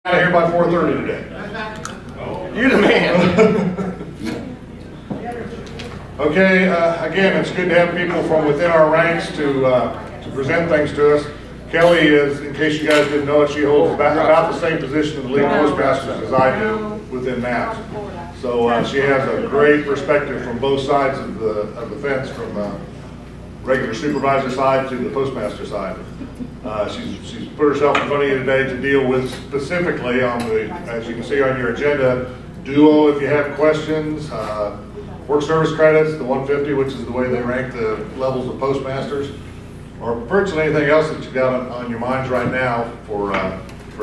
Out of here by 4:30 today. You the man. Okay, again, it's good to have people from within our ranks to present things to us. Kelly is, in case you guys didn't know it, she holds about the same position in the League of Postmasters as I do within MAPS. So she has a great perspective from both sides of the fence, from the regular supervisor side to the postmaster side. She's put herself in front of you today to deal with specifically on the, as you can see on your agenda, duo if you have questions, work service credits, the 150, which is the way they rank the levels of postmasters, or virtually anything else that you got on your minds right now for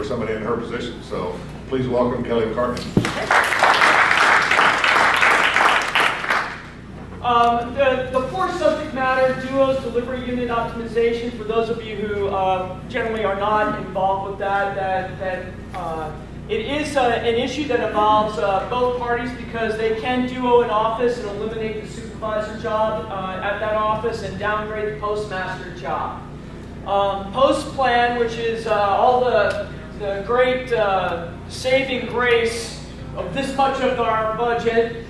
somebody in her position. So please welcome Kelly McCartney. The fourth subject matter, duos, delivery unit optimization. For those of you who generally are not involved with that it is an issue that involves both parties, because they can duo an office and eliminate the supervisor job at that office and downgrade the postmaster job. Postplan, which is all the great saving grace of this much of our budget,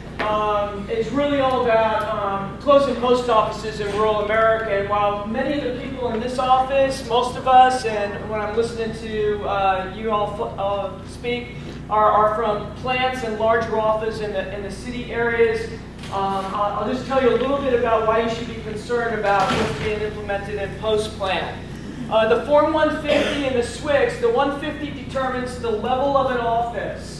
is really all about closing post offices in rural America. And while many of the people in this office, most of us, and when I'm listening to you all speak, are from plants and larger offices in the city areas, I'll just tell you a little bit about why you should be concerned about what's being implemented in Postplan. The Form 150 and the SWIX, the 150 determines the level of an office.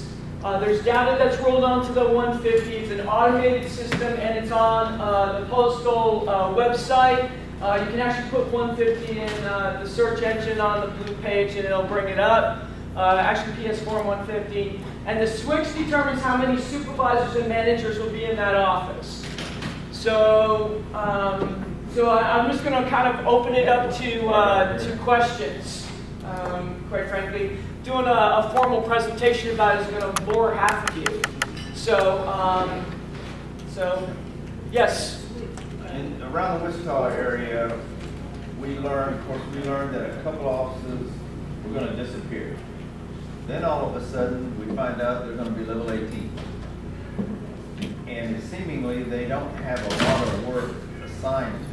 There's data that's rolled onto the 150. It's an automated system, and it's on the postal website. You can actually put 150 in the search engine on the blue page, and it'll bring it up. Actually, PS Form 150. And the SWIX determines how many supervisors and managers will be in that office. So, I'm just going to kind of open it up to questions, quite frankly. Doing a formal presentation about it is going to bore half of you. So yes. And around the Wichita area, we learned that a couple offices were going to disappear. Then all of a sudden, we find out they're going to be level 18. And seemingly, they don't have a lot of work assigned to them.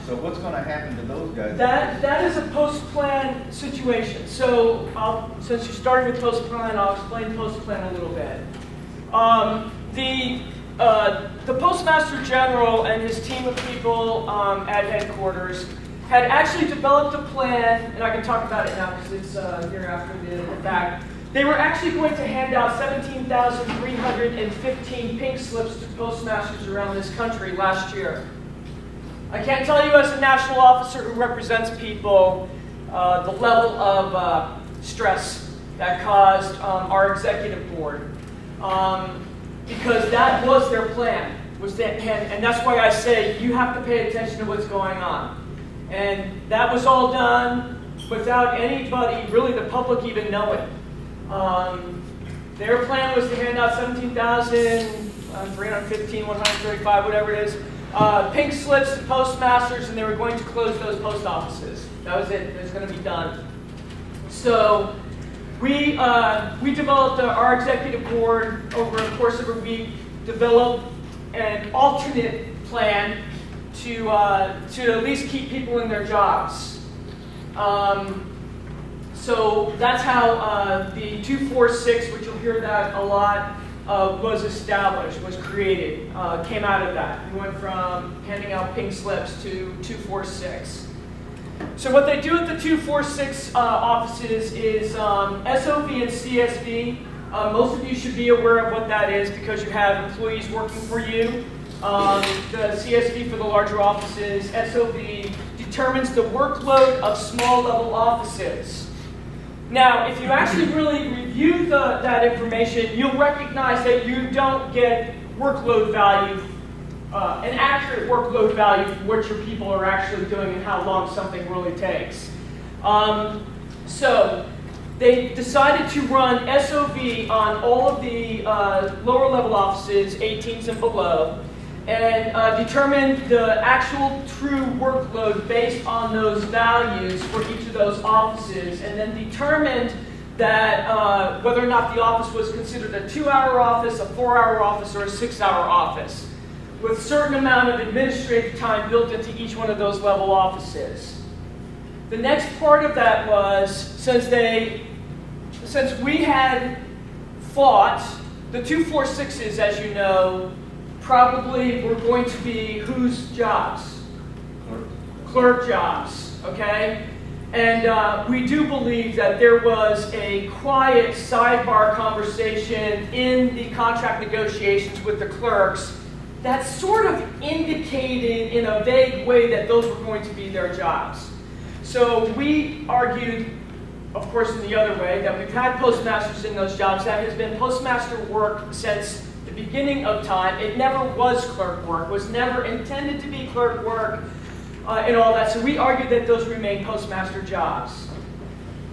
So what's going to happen to those guys? That is a post-plan situation. So since you started with post-plan, I'll explain post-plan a little bit. The Postmaster General and his team of people at headquarters had actually developed a plan, and I can talk about it now because it's here after the fact. They were actually going to hand out 17,315 pink slips to postmasters around this country last year. I can't tell you as a national officer who represents people the level of stress that caused our executive board, because that was their plan. And that's why I say you have to pay attention to what's going on. And that was all done without anybody, really the public, even knowing. Their plan was to hand out 17,315, 135, whatever it is, pink slips to postmasters, and they were going to close those post offices. That was it. It was going to be done. So we developed, our executive board, over the course of a week, developed an alternate plan to at least keep people in their jobs. So that's how the 246, which you'll hear that a lot, was established, was created, came out of that. We went from handing out pink slips to 246. So what they do at the 246 offices is SOV and CSV. Most of you should be aware of what that is because you have employees working for you. The CSV for the larger offices, SOV determines the workload of small level offices. Now, if you actually really review that information, you'll recognize that you don't get workload value, an accurate workload value for what your people are actually doing and how long something really takes. So they decided to run SOV on all of the lower level offices, 18s and below, and determine the actual true workload based on those values for each of those offices, and then determined that whether or not the office was considered a 2-hour office, a 4-hour office, or a 6-hour office, with a certain amount of administrative time built into each one of those level offices. The next part of that was, since we had thought, the 246s, as you know, probably were going to be whose jobs? Clerk jobs, okay? And we do believe that there was a quiet sidebar conversation in the contract negotiations with the clerks that sort of indicated in a vague way that those were going to be their jobs. So we argued, of course, in the other way, that we've had postmasters in those jobs. That has been postmaster work since the beginning of time. It never was clerk work, was never intended to be clerk work, and all that. So we argued that those remain postmaster jobs.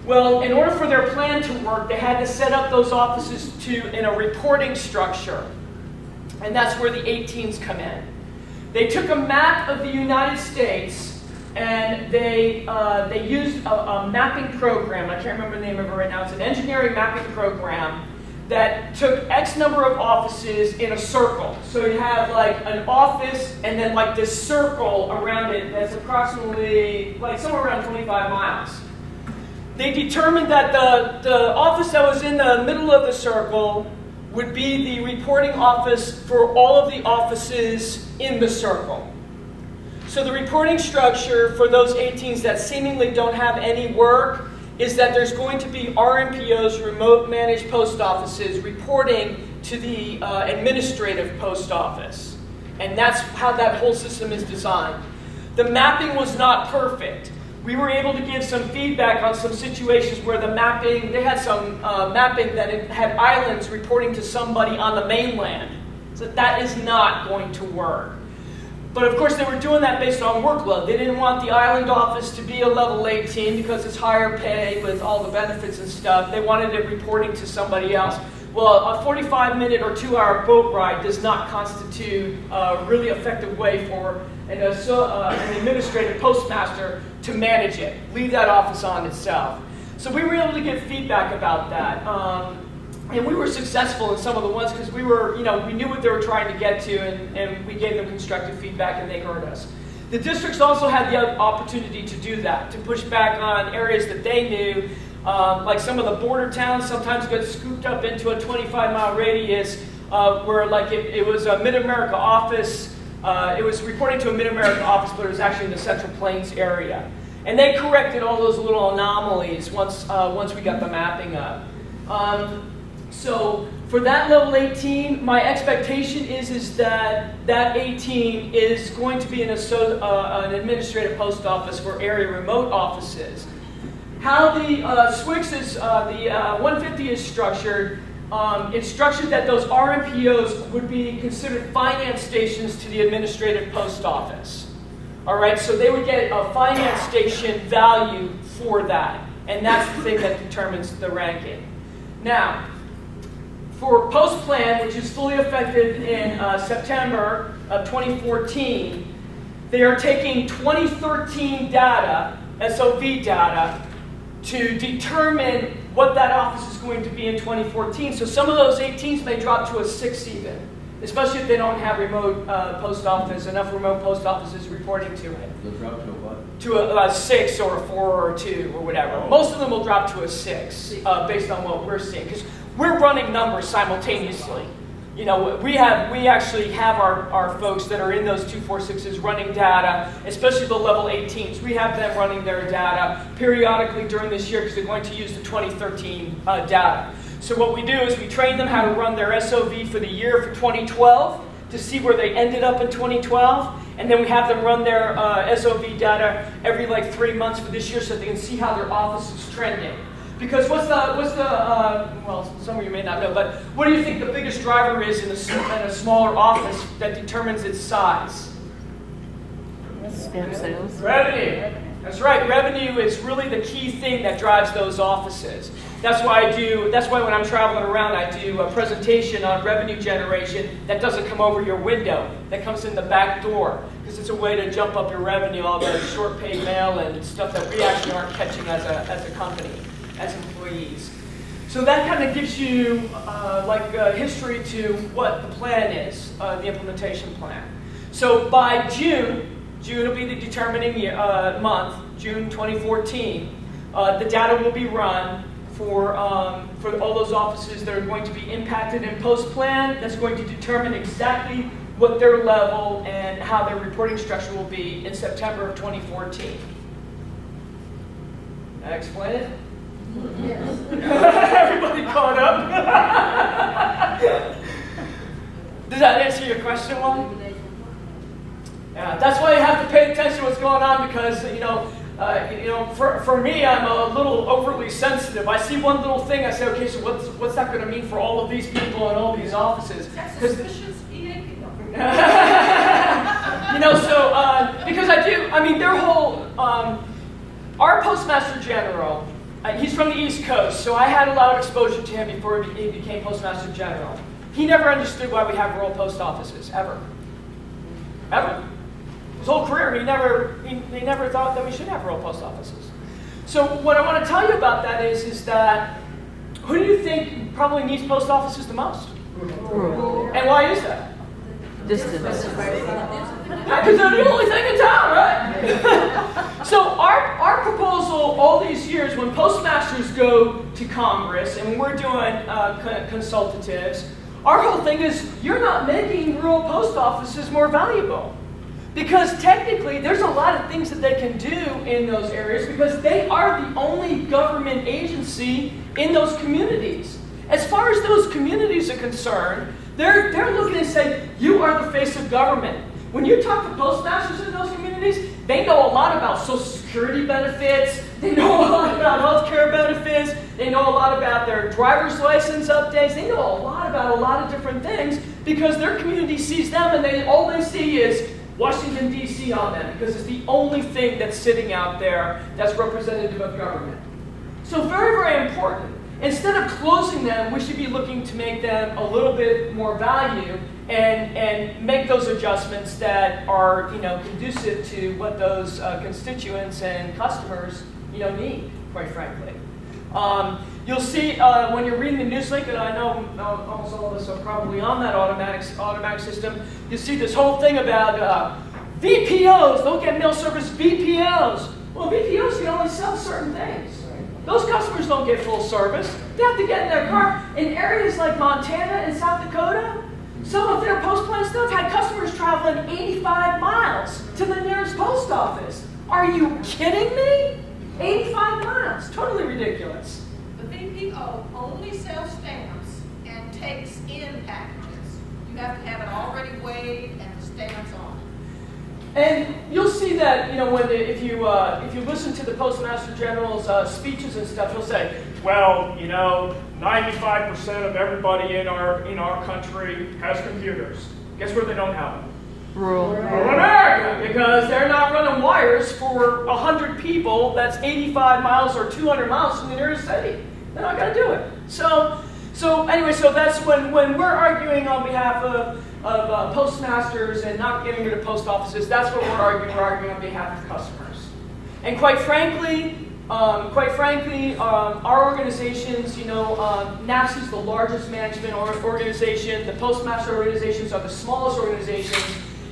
Well, in order for their plan to work, they had to set up those offices in a reporting structure. And that's where the 18s come in. They took a map of the United States and they used a mapping program. I can't remember the name of it right now. It's an engineering mapping program that took X number of offices in a circle. So you have like an office and then like this circle around it that's approximately like somewhere around 25 miles. They determined that the office that was in the middle of the circle would be the reporting office for all of the offices in the circle. So the reporting structure for those 18s that seemingly don't have any work is that there's going to be RMPOs, remote managed post offices, reporting to the administrative post office. And that's how that whole system is designed. The mapping was not perfect. We were able to give some feedback on some situations where the mapping, they had some mapping that it had islands reporting to somebody on the mainland. So that is not going to work. But of course they were doing that based on workload. They didn't want the island office to be a level 18 because it's higher pay with all the benefits and stuff. They wanted it reporting to somebody else. Well, a 45-minute or 2-hour boat ride does not constitute a really effective way for an administrative postmaster to manage it. Leave that office on itself. So we were able to get feedback about that. And we were successful in some of the ones because we knew what they were trying to get to, and we gave them constructive feedback and they heard us. The districts also had the opportunity to do that, to push back on areas that they knew, like some of the border towns sometimes get scooped up into a 25-mile radius where like it was a Mid-America office. It was reporting to a Mid-America office, but it was actually in the Central Plains area. And they corrected all those little anomalies once we got the mapping up. So for that level 18, my expectation is that 18 is going to be an administrative post office for area remote offices. How the SWIX is, the 150 is structured, it's structured that those RMPOs would be considered finance stations to the administrative post office. All right, so they would get a finance station value for that, and that's the thing that determines the ranking. Now, for Postplan, which is fully effective in September of 2014, they are taking 2013 data, SOV data, to determine what that office is going to be in 2014. So some of those 18s may drop to a 6 even, especially if they don't have remote post office, enough remote post offices reporting to it. They'll drop to a what? To a 6 or a 4 or a 2 or whatever. Most of them will drop to a 6 based on what we're seeing. Because we're running numbers simultaneously. You know, we actually have our folks that are in those 246s running data, especially the level 18s. We have them running their data periodically during this year because they're going to use the 2013 data. So what we do is we train them how to run their SOV for the year for 2012 to see where they ended up in 2012. And then we have them run their SOV data every like 3 months for this year so they can see how their office is trending. Because what's the well, some of you may not know, but what do you think the biggest driver is in a smaller office that determines its size? Sales. Revenue. That's right. Revenue is really the key thing that drives those offices. That's why when I'm traveling around, I do a presentation on revenue generation that doesn't come over your window, that comes in the back door, because it's a way to jump up your revenue, all the short paid mail and stuff that we actually aren't catching as a company, as employees. So that kind of gives you history to what the plan is, the implementation plan. So by June will be the determining month, June 2014. The data will be run for all those offices that are going to be impacted in Postplan. That's going to determine exactly what their level and how their reporting structure will be in September of 2014. Did I explain it? Yes. Everybody caught up? Does that answer your question, Wally? Yeah, that's why you have to pay attention to what's going on, because for me, I'm a little overly sensitive. I see one little thing, I say, okay, so what's that going to mean for all of these people and all these offices? Suspicious EA people. Because their whole, our Postmaster General, he's from the East Coast, so I had a lot of exposure to him before he became Postmaster General. He never understood why we have rural post offices, ever. Ever. His whole career, he never thought that we should have rural post offices. So what I want to tell you about that is that, who do you think probably needs post offices the most? Rural. And why is that? Distance. Because they're the only thing in town, right? So our proposal all these years, when postmasters go to Congress and when we're doing consultatives, our whole thing is you're not making rural post offices more valuable. Because technically, there's a lot of things that they can do in those areas because they are the only government agency in those communities. As far as those communities are concerned, they're looking and saying, you are the face of government. When you talk to postmasters in those communities, they know a lot about Social Security benefits, they know a lot about health care benefits, they know a lot about their driver's license updates, they know a lot about a lot of different things because their community sees them and all they see is Washington, D.C. on them because it's the only thing that's sitting out there that's representative of government. So very, very important. Instead of closing them, we should be looking to make them a little bit more value and make those adjustments that are conducive to what those constituents and customers need, quite frankly. You'll see when you're reading the news link, and I know almost all of us are probably on that automatic system, you see this whole thing about VPOs, don't get mail service VPOs. Well, VPOs can only sell certain things. Those customers don't get full service. They have to get in their car. In areas like Montana and South Dakota, some of their Postplan stuff had customers traveling 85 miles to the nearest post office. Are you kidding me? 85 miles. Totally ridiculous. The VPO only sells stamps and takes in packages. You have to have it already weighed and the stamps on it. And you'll see that, if you listen to the Postmaster General's speeches and stuff, he'll say, well, 95% of everybody in our country has computers. Guess where they don't have them? Rural. Rural America, because they're not running wires for 100 people that's 85 miles or 200 miles from the nearest city. They're not going to do it. So that's when we're arguing on behalf of postmasters and not getting rid of post offices, that's what we're arguing. We're arguing on behalf of customers. And quite frankly, our organizations, NAPS is the largest management organization. The postmaster organizations are the smallest organizations.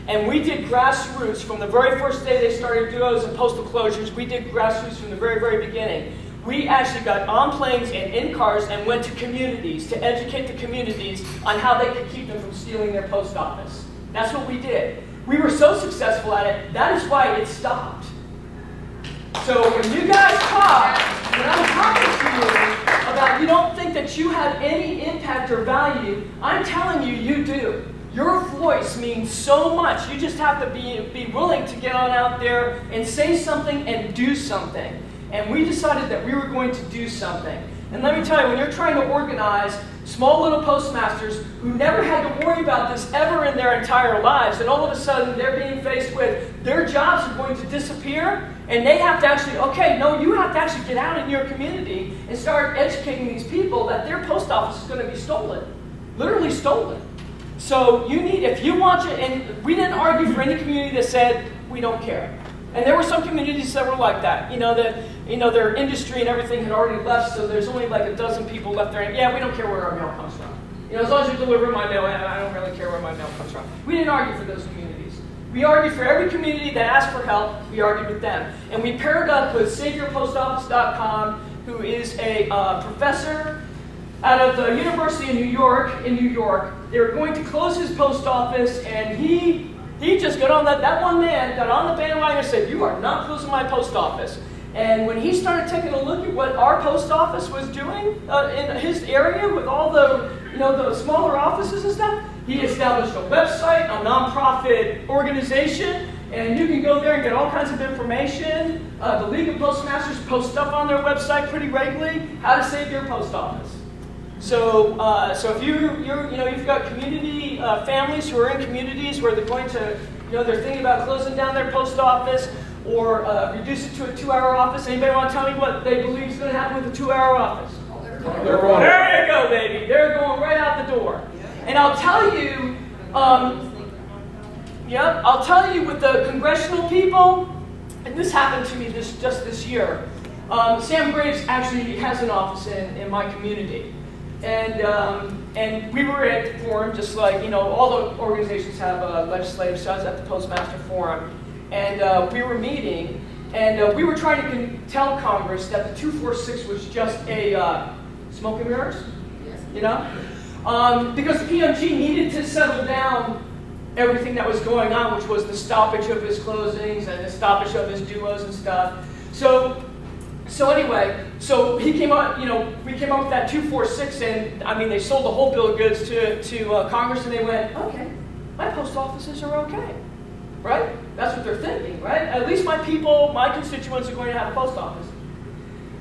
And we did grassroots from the very first day they started duos and postal closures. We did grassroots from the very, very beginning. We actually got on planes and in cars and went to communities to educate the communities on how they could keep them from stealing their post office. That's what we did. We were so successful at it, that is why it stopped. So when you guys talk, when I'm talking to you about you don't think that you have any impact or value, I'm telling you, you do. Your voice means so much. You just have to be willing to get on out there and say something and do something. And we decided that we were going to do something. And let me tell you, when you're trying to organize small little postmasters who never had to worry about this ever in their entire lives, and all of a sudden they're being faced with their jobs are going to disappear, and they have to actually, you have to actually get out in your community and start educating these people that their post office is going to be stolen. Literally stolen. So if you want to, and we didn't argue for any community that said, we don't care. And there were some communities that were like that. Their industry and everything had already left, so there's only like a dozen people left there. And yeah, we don't care where our mail comes from. As long as you deliver my mail, I don't really care where my mail comes from. We didn't argue for those communities. We argued for every community that asked for help. We argued with them. And we paired up with SaveYourPostOffice.com, who is a professor out of the University of New York, in New York. They were going to close his post office, and he just got on that one man got on the bandwagon and said, "You are not closing my post office." And when he started taking a look at what our post office was doing in his area with all the smaller offices and stuff, he established a website, a nonprofit organization, and you can go there and get all kinds of information. The League of Postmasters posts stuff on their website pretty regularly, how to save your post office. So if you've got community families who are in communities where they're going to, they're thinking about closing down their post office or reduce it to a 2-hour office. Anybody want to tell me what they believe is going to happen with a 2-hour office? There you go, baby. They're going right out the door. And I'll tell you, with the congressional people, and this happened to me just this year. Sam Graves actually has an office in my community. And we were at the forum, just like, all the organizations have legislative sessions at the Postmaster Forum. And we were meeting, and we were trying to tell Congress that the 246 was just a smoke and mirrors, because the PMG needed to settle down everything that was going on, which was the stoppage of his closings and the stoppage of his duos and stuff. So anyway, he came up, we came up with that 246, and they sold the whole bill of goods to Congress, and they went, okay, my post offices are okay, right? That's what they're thinking, right? At least my people, my constituents are going to have a post office.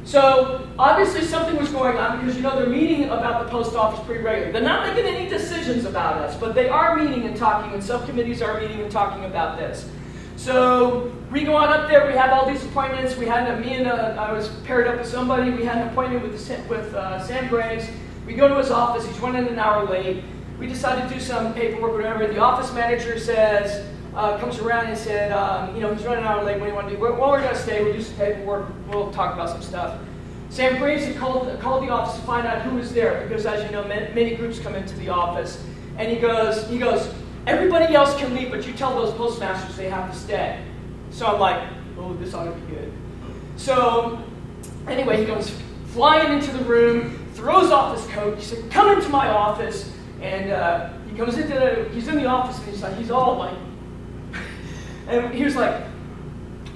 So obviously something was going on because they're meeting about the post office pretty regularly. They're not making any decisions about us, but they are meeting and talking, and subcommittees are meeting and talking about this. So we go on up there. We have all these appointments. I was paired up with somebody. We had an appointment with Sam Graves. We go to his office. He's running an hour late. We decided to do some paperwork, whatever. The office manager comes around and said, he's running an hour late. What do you want to do? Well, we're going to stay. We'll do some paperwork. We'll talk about some stuff. Sam Graves had called the office to find out who was there because, as you know, many groups come into the office. And he goes, everybody else can leave, but you tell those postmasters they have to stay. So I'm like, oh, this ought to be good. So anyway, he goes flying into the room, throws off his coat. He said, come into my office. And he comes he's in the office, and he's all like, and he was like,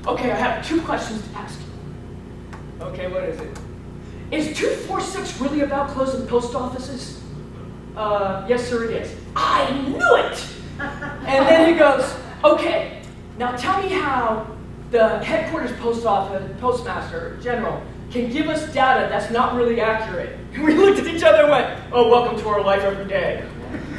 okay, I have 2 questions to ask you. Okay, what is it? Is 246 really about closing post offices? Yes, sir, it is. I knew it! And then he goes, okay, now tell me how the headquarters postmaster general can give us data that's not really accurate. And we looked at each other and went, oh, welcome to our life every day.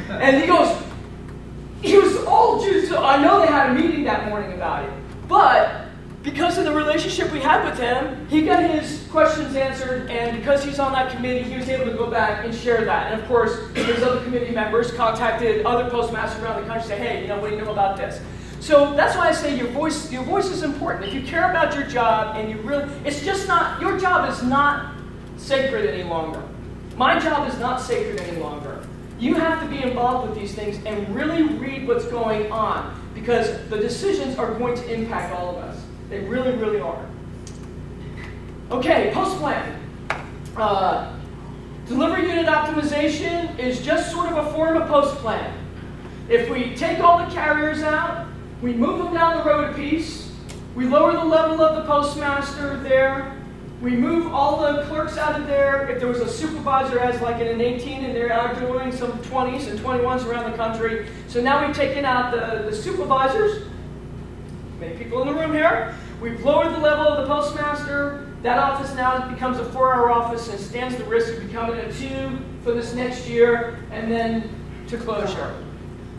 And he was all juiced. So I know they had a meeting that morning about it, but because of the relationship we had with him, he got his questions answered, and because he's on that committee, he was able to go back and share that. And of course, his other committee members contacted other postmasters around the country, say, hey, what do you know about this? So that's why I say your voice is important. If you care about your job and your job is not sacred any longer. My job is not sacred any longer. You have to be involved with these things and really read what's going on, because the decisions are going to impact all of us. They really, really are. Okay, Postplan. Delivery unit optimization is just sort of a form of Postplan. If we take all the carriers out, we move them down the road a piece, we lower the level of the postmaster there, we move all the clerks out of there. If there was a supervisor as like in an 18 and they're out doing some 20s and 21s around the country. So now we've taken out the supervisors, many people in the room here. We've lowered the level of the postmaster. That office now becomes a 4-hour office and stands the risk of becoming a 2 for this next year and then to closure.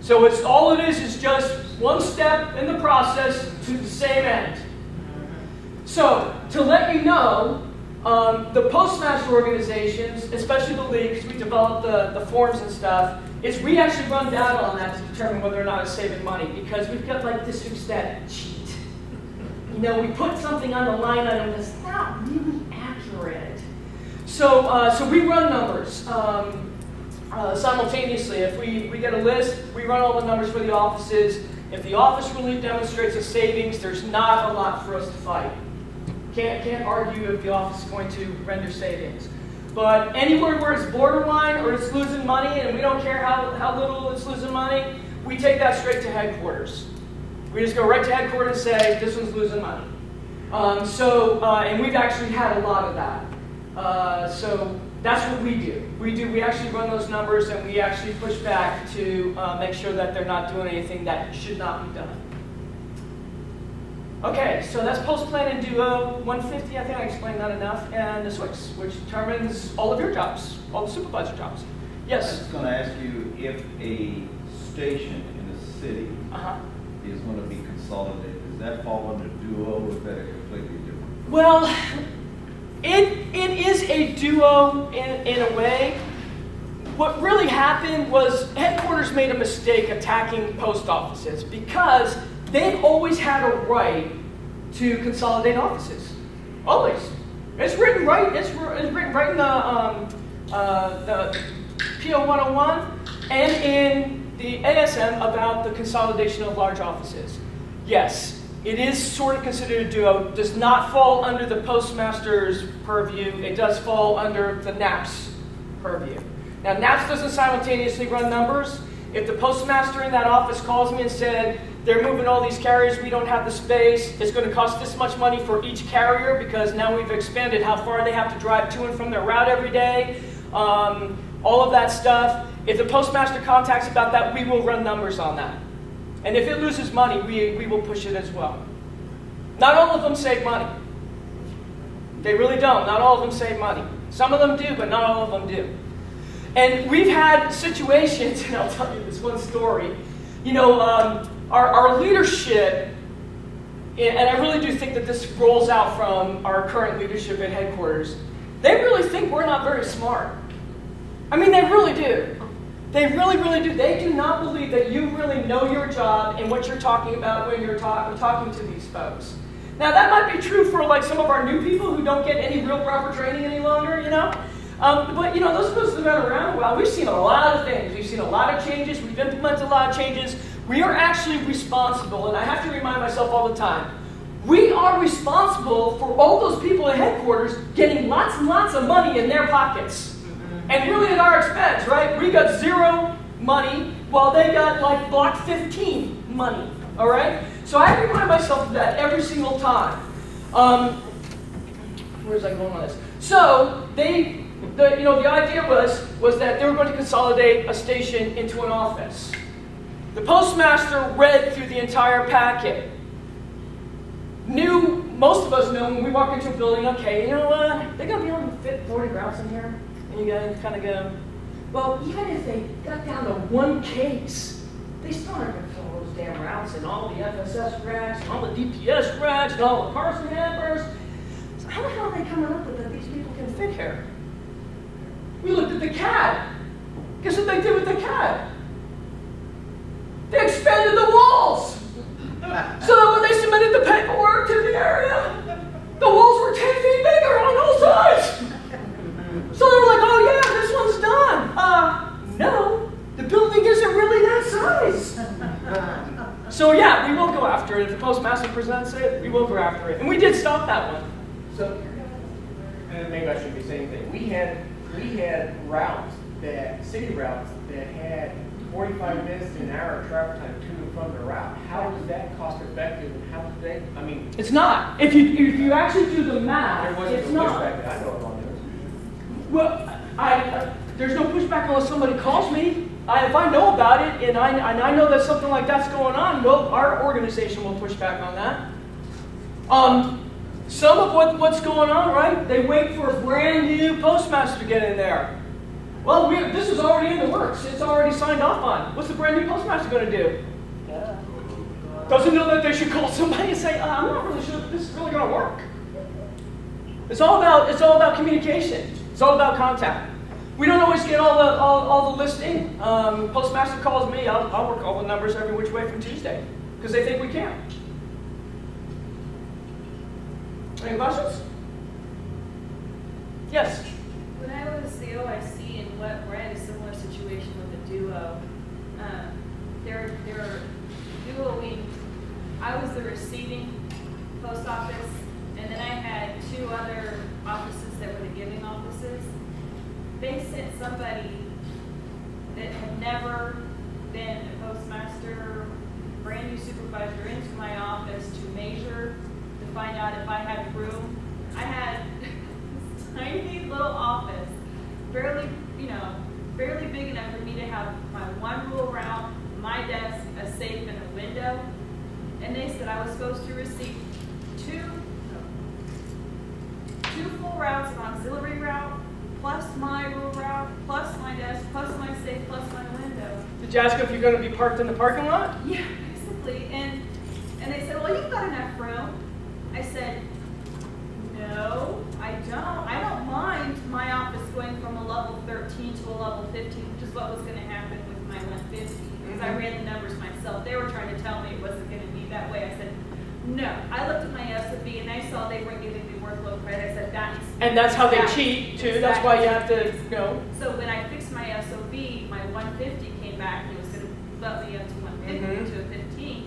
So all it is just one step in the process to the same end. So, to let you know, the postmaster organizations, especially the leagues, we developed the forms and stuff, is we actually run data on that to determine whether or not it's saving money, because we've got like districts that cheat. you know, we put something on the line item that's not really accurate. So we run numbers simultaneously. If we get a list, we run all the numbers for the offices. If the office really demonstrates a savings, there's not a lot for us to fight. Can't argue if the office is going to render savings. But anywhere where it's borderline or it's losing money, and we don't care how little it's losing money, we take that straight to headquarters. We just go right to headquarters and say, this one's losing money. And we've actually had a lot of that. So that's what we do. We actually run those numbers, and we actually push back to make sure that they're not doing anything that should not be done. Okay, so that's Postplan and Duo. 150, I think I explained that enough. And the Swix, which determines all of your jobs, all the supervisor jobs. I Yes? was going to ask you if a station in a city Uh-huh. is going to be consolidated. Does that fall under Duo, or is that a completely different? Well, it is a duo in a way. What really happened was headquarters made a mistake attacking post offices because they've always had a right to consolidate offices. Always. It's written right. It's written right in the PO 101 and in the ASM about the consolidation of large offices. Yes, it is sort of considered a duo. Does not fall under the postmaster's purview. It does fall under the NAP's purview. Now, NAPS doesn't simultaneously run numbers. If the postmaster in that office calls me and said, they're moving all these carriers, we don't have the space, it's going to cost this much money for each carrier because now we've expanded how far they have to drive to and from their route every day, all of that stuff. If the postmaster contacts about that, we will run numbers on that. And if it loses money, we will push it as well. Not all of them save money. They really don't. Not all of them save money. Some of them do, but not all of them do. And we've had situations, and I'll tell you this one story. You know, our leadership, and I really do think that this rolls out from our current leadership at headquarters, they really think we're not very smart. I mean, they really do. They really, really do. They do not believe that you really know your job and what you're talking about when you're talking to these folks. Now, that might be true for like some of our new people who don't get any real proper training any longer, you know? But, you know, those of us that have been around a while, we've seen a lot of things. We've seen a lot of changes. We've implemented a lot of changes. We are actually responsible, and I have to remind myself all the time, we are responsible for all those people at headquarters getting lots and lots of money in their pockets. And really at our expense, right? We got zero money while they got like block 15 money, all right? So I remind myself of that every single time. Where's I going on this? So the idea was that they were going to consolidate a station into an office. The postmaster read through the entire packet. Most of us knew when we walk into a building, okay, you know what, they're going to be able to fit 40 routes in here? And you guys kind of go, well, even if they got down to one case, they still aren't going to fill those damn routes and all the FSS racks, and all the DPS racks, and all the parcel hampers. So how the hell are they coming up with that these people can fit here? We looked at the CAD. Guess what they did with the CAD? They expanded the walls. So that when they submitted the paperwork to the area, the walls were 10 feet bigger on all sides. So they were like, oh yeah, this one's done. No, the building isn't really that size. So yeah, we will go after it. If the postmaster presents it, we will go after it. And we did stop that one. So, and maybe I shouldn't be saying anything. We had routes city routes that had 45 minutes to an hour of travel time to and from the route. How is that cost effective? And how do they? I mean, It's not. If you actually do the math, there wasn't it's a not. pushback that I know of on this. Well, there's no pushback unless somebody calls me. If I know about it and I know that something like that's going on, well, our organization will push back on that. Some of what's going on, right? They wait for a brand new postmaster to get in there. Well, this is already in the works. It's already signed off on. What's the brand new postmaster going to do? Doesn't know that they should call somebody and say, I'm not really sure if this is really going to work. It's all about communication. It's all about contact. We don't always get all the listing. Postmaster calls me. I'll work all the numbers every which way from Tuesday because they think we can. Any questions? Yes? When I was the OIC and where I had a similar situation with a duo, they're duoing. I was the receiving post office, and then I had 2 other offices that were the giving offices. They sent somebody that had never been a postmaster, brand new supervisor into my office to measure, to find out if I had room. I had this tiny little office, barely big enough for me to have my 1 rule route, my desk, a safe, and a window. And they said I was supposed to receive two full routes, an auxiliary route, plus my rule route, plus my desk, plus my safe, plus my window. Did you ask if you're going to be parked in the parking lot? Yeah, basically. And they said, well, you've got enough room. I said, no, I don't. I don't mind my office going from a level 13 to a level 15, which is what was going to happen with my 150. Because I ran the numbers myself. They were trying to tell me it wasn't going to be that way. I said, no. I looked at my SOB and I saw they weren't giving me workload credit. I said, and that's how they cheat too. That's why you have to go. So when I fixed my SOB, my 150 came back and it was going to bump me up to 150 to a 15.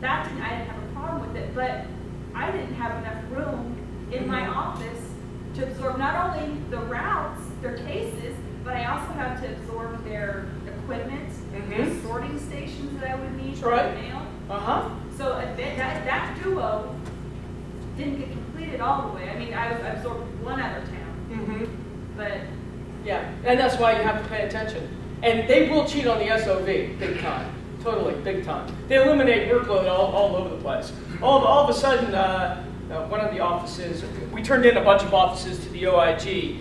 I didn't have a problem with it, but I didn't have enough room in my office to absorb not only the routes, their cases, but I also have to absorb their equipment, the sorting stations that I would need for the mail. So that duo didn't get completed all the way. I mean, I absorbed one other town, but yeah, and that's why you have to pay attention. And they will cheat on the SOV big time, totally big time. They eliminate workload all over the place. All of a sudden, one of the offices, we turned in a bunch of offices to the OIG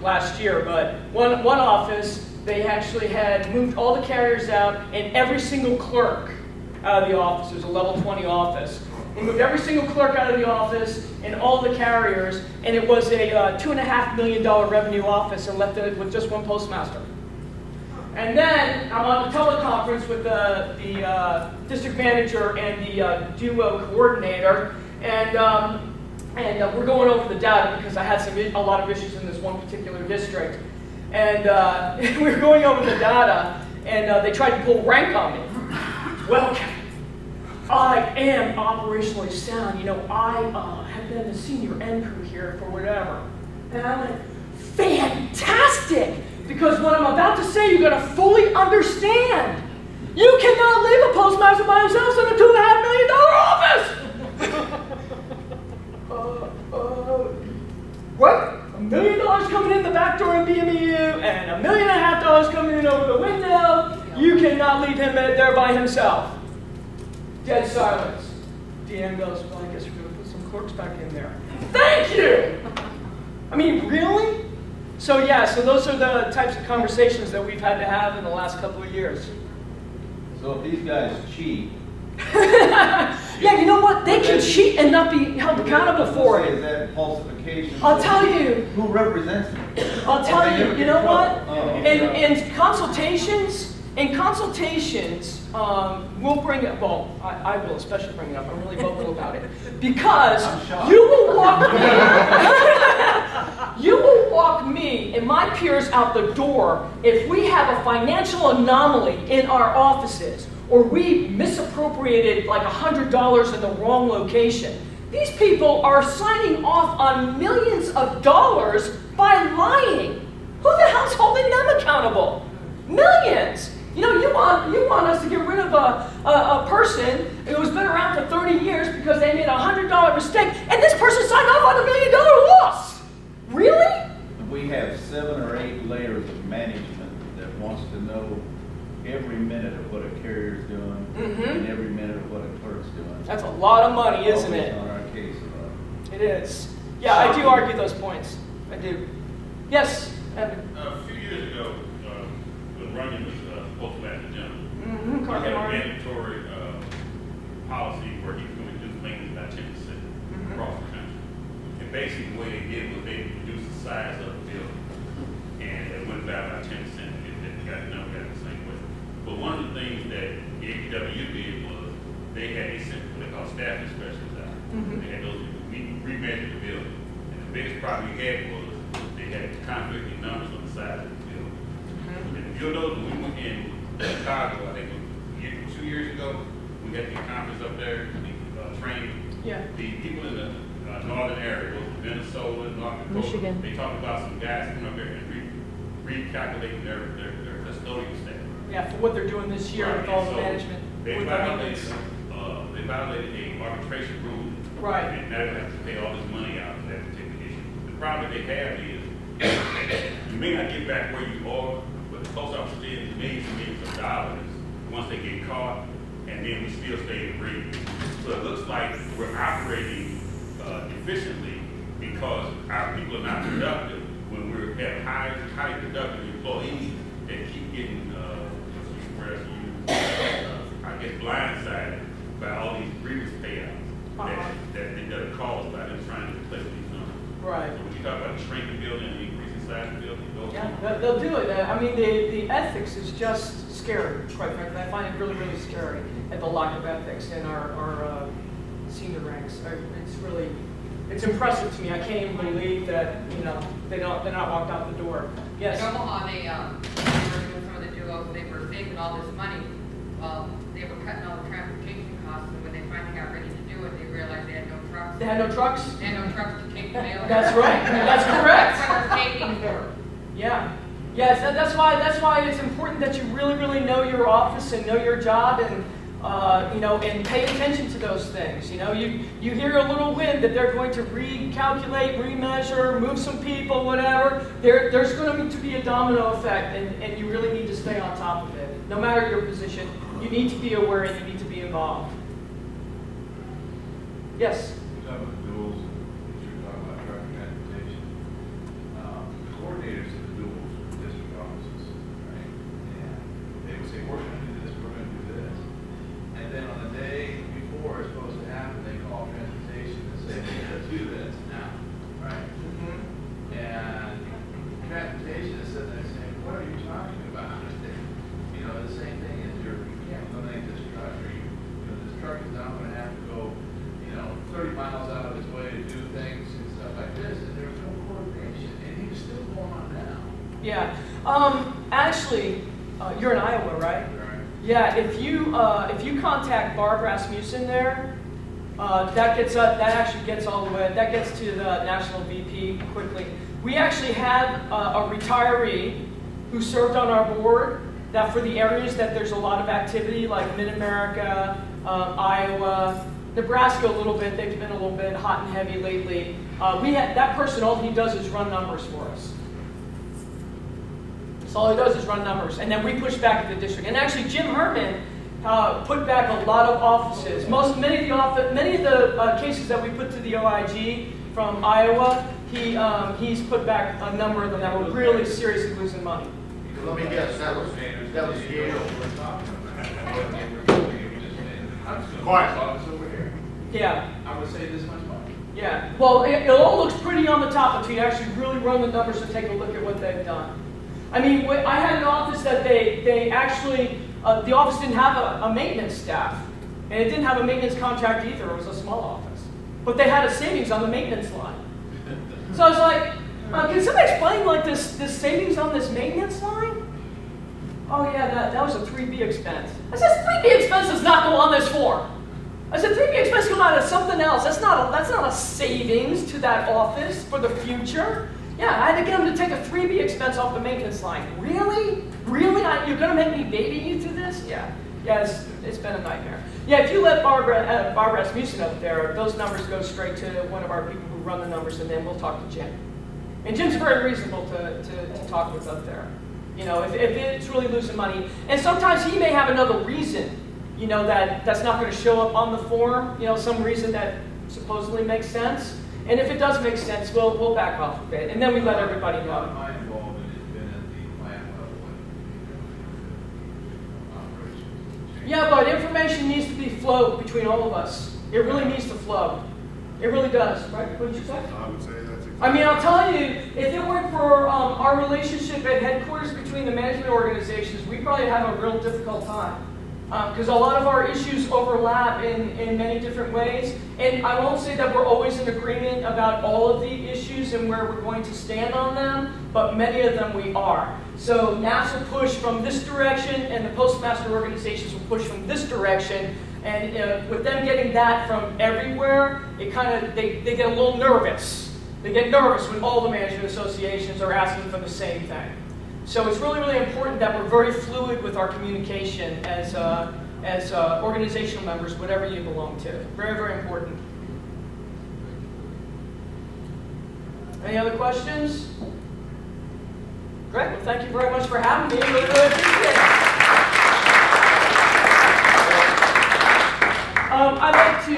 last year, but one office, they actually had moved all the carriers out and every single clerk out of the office. It was a level 20 office. They moved every single clerk out of the office and all the carriers, and it was a $2.5 million revenue office, and left it with just one postmaster. And then I'm on the teleconference with the district manager and the duo coordinator, and we're going over the data because I had a lot of issues in this one particular district. And we were going over the data, and they tried to pull rank on me. Well, I am operationally sound. You know, I have been the senior end crew here for whatever. And I went, fantastic! Because what I'm about to say, you're going to fully understand. You cannot leave a postmaster by himself in a $2.5 million office! What? $1 million coming in the back door in BMU, and $1.5 million coming in over the window. You cannot leave him there by himself. Dead silence. DM goes, well, I guess we're going to put some clerks back in there. Thank you! I mean, really? So yeah, so those are the types of conversations that we've had to have in the last couple of years. So if these guys cheat. Yeah, you know what? They can cheat and not be held accountable for Is it. that falsification? I'll tell you. Who represents them? I'll tell you, you know what? Oh. In consultations, we'll bring it, well, I will especially bring it up. I'm really vocal about it. Because I'm shocked. you will walk me and my peers out the door if we have a financial anomaly in our offices, or we misappropriated like $100 in the wrong location. These people are signing off on millions of dollars by lying. Who the hell's holding them accountable? Millions! You know, you want us to get rid of a person who's been around for 30 years because they made a $100 mistake, and this person signed off on $1 million loss! Really? We have 7 or 8 layers of management that wants to know every minute of what a carrier's doing and every minute of what a clerk's doing. That's a lot of money, isn't Always it? on our case about It is. Yeah, I do argue those points. I do. Yes, Evan. A few years ago, when running was Postplan general, Mm-hmm. we had a mandatory policy where he was going to reduce maintenance by 10% across the country. And basically, the way they did was they reduced the size of the building, and it went down by 10%. It got the same way. But one of the things that the APW did was they sent what they call staffing specialists out. They had those people. We remeasure the building. And the biggest problem we had was they had conflicting numbers on the side of the building. And if you'll notice, when we went in Chicago, I think it was 2 years ago, we had the conference up there, the training. Yeah. The people in the northern area, both Minnesota, North Dakota, Michigan. they talked about some guys coming up there and recalculating their custodial staff. Yeah, for what they're doing this year with all the management. They with the violated, maintenance. they violated a arbitration rule. Right. And now they have to pay all this money out for that particular issue. The problem they have is, you may not get back where you are, but the post office spends millions and millions of dollars once they get caught, and then we still stay in green. So it looks like we're operating efficiently because our people are not productive when we have highly productive employees that keep getting, I guess, blindsided by all these grievance payouts that are caused by them trying to replace these numbers. Right. So when you talk about shrinking the building and increasing size of the building, those Yeah, they'll do it. I mean, the ethics is just scary, quite frankly. I find it really, really scary at the lack of ethics in our senior ranks. It's impressive to me. I can't even believe that, they're not walked out the door. Yes? In Omaha, they were doing some of the duos, they were saving all this money. They were cutting all the transportation costs, and when they finally got ready to do it, they realized they had no trucks. They had no trucks? They had no trucks to take the mail. That's right. That's correct. That's what they're saving for. Yeah. Yes, that's why it's important that you really, really know your office and know your job and and pay attention to those things. You hear a little wind that they're going to recalculate, remeasure, move some people, whatever. There's going to be a domino effect, and you really need to stay on top of it. No matter your position, you need to be aware and you need to be involved. Yes? You're talking about duels, and you're talking about traffic transportation. Coordinators of the duels for district offices, right? And they would say, we're going to do this, we're going to do this. And then on the day before it's supposed to happen, they call transportation and say, hey, let's do this now, right? And transportation is sitting there saying, what are you talking about? The same thing is you can't eliminate this truck, or this truck is not going to have to go 30 miles out of its way to do things and stuff like this, and there's no coordination, and he's still going on now. Yeah. Actually, you're in Iowa, right? Right. Yeah. If you contact Barb Rasmussen there, that actually gets all the way. That gets to the national VP quickly. We actually have a retiree who served on our board. That for the areas that there's a lot of activity, like Mid-America, Iowa, Nebraska a little bit, they've been a little bit hot and heavy lately. That person, all he does is run numbers for us. So all he does is run numbers. And then we push back at the district. And actually Jim Herman put back a lot of offices. Many of the cases that we put to the OIG from Iowa, he's put back a number of them that were really seriously losing money. Let me guess, that was Yale. Quiet. Office over here, Yeah. I would say this much money. Yeah, well, it all looks pretty on the top until you actually really run the numbers and take a look at what they've done. I mean, I had an office that they actually, the office didn't have a maintenance staff, and it didn't have a maintenance contract either. It was a small office, but they had a savings on the maintenance line. So I was like, can somebody explain this savings on this maintenance line? Oh yeah, that was a 3B expense. I said, 3B expense does not go on this form. I said, 3B expense come out of something else. That's not a savings to that office for the future. Yeah, I had to get them to take a 3B expense off the maintenance line. Really? Really? You're going to make me baby you through this? Yeah. Yeah, it's been a nightmare. Yeah, if you let Barbara Rasmussen up there, those numbers go straight to one of our people who run the numbers, and then we'll talk to Jim. And Jim's very reasonable to talk with up there. If it's really losing money. And sometimes he may have another reason, that's not going to show up on the form, some reason that supposedly makes sense. And if it does make sense, we'll back off a bit. And then we let everybody know. My involvement has been at the plant level and operations. Yeah, but information needs to be flowed between all of us. It really needs to flow. It really does, right? What did you say? I would say that's exactly. I mean, I'll tell you, if it weren't for our relationship at headquarters between the management organizations, we'd probably have a real difficult time. because a lot of our issues overlap in many different ways. And I won't say that we're always in agreement about all of the issues and where we're going to stand on them, but many of them we are. So NAPS will push from this direction, and the postmaster organizations will push from this direction. And with them getting that from everywhere, it kind of they get a little nervous. They get nervous when all the management associations are asking for the same thing. So it's really, really important that we're very fluid with our communication as organizational members, whatever you belong to. Very, very important. Any other questions? Great. Well, thank you very much for having me. Really, really appreciate it. I'd like to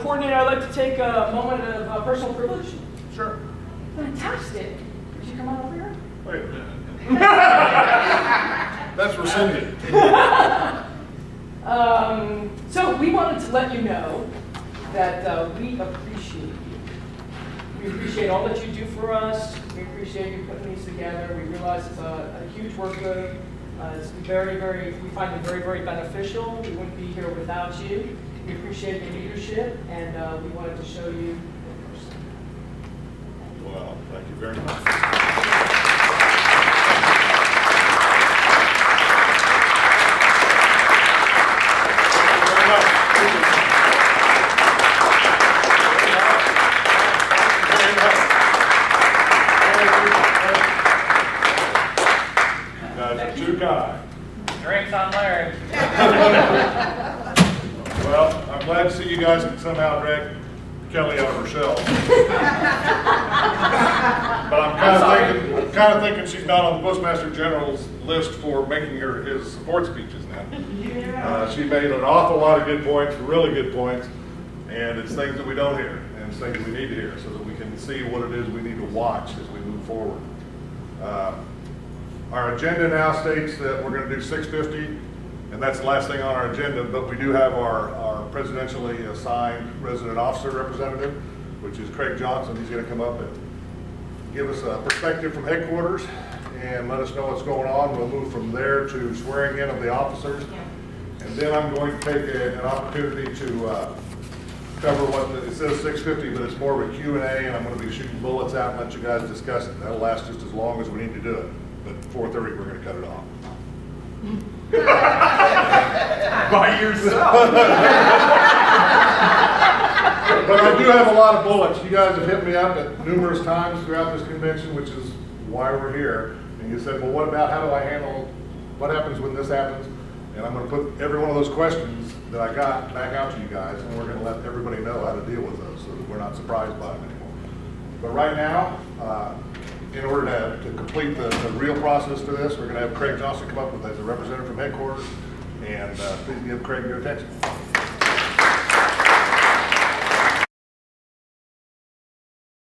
coordinate. I'd like to take a moment of personal privilege. Sure. Fantastic. Could you come on over here? Wait a minute. That's rescinded. So we wanted to let you know that we appreciate you. We appreciate all that you do for us. We appreciate you putting these together. We realize it's a huge workload. It's we find it very, very beneficial. We wouldn't be here without you. We appreciate your leadership, and we wanted to show you in person. Well, thank you very much. Too kind. Drinks on Larry. Well, I'm glad to see you guys can somehow drag Kelly out of her shell. But I'm kind of thinking she's not on the Postmaster General's list for making his support speeches now. Yeah. She made an awful lot of good points, really good points, and it's things that we don't hear, and it's things we need to hear so that we can see what it is we need to watch as we move forward. Our agenda now states that we're going to do 650, and that's the last thing on our agenda, but we do have our presidentially assigned resident officer representative, which is Craig Johnson. He's going to come up and give us a perspective from headquarters and let us know what's going on. We'll move from there to swearing in of the officers. And then I'm going to take an opportunity to cover it says 650, but it's more of a Q&A, and I'm going to be shooting bullets out and let you guys discuss it. That'll last just as long as we need to do it. But 4:30, we're going to cut it off. By yourself. But I do have a lot of bullets. You guys have hit me up at numerous times throughout this convention, which is why we're here. And you said, well, what about how do I handle, what happens when this happens? And I'm going to put every one of those questions that I got back out to you guys, and we're going to let everybody know how to deal with those so that we're not surprised by them anymore. But right now, in order to complete the real process for this, we're going to have Craig Johnson come up with as a representative from headquarters, and please give Craig your attention.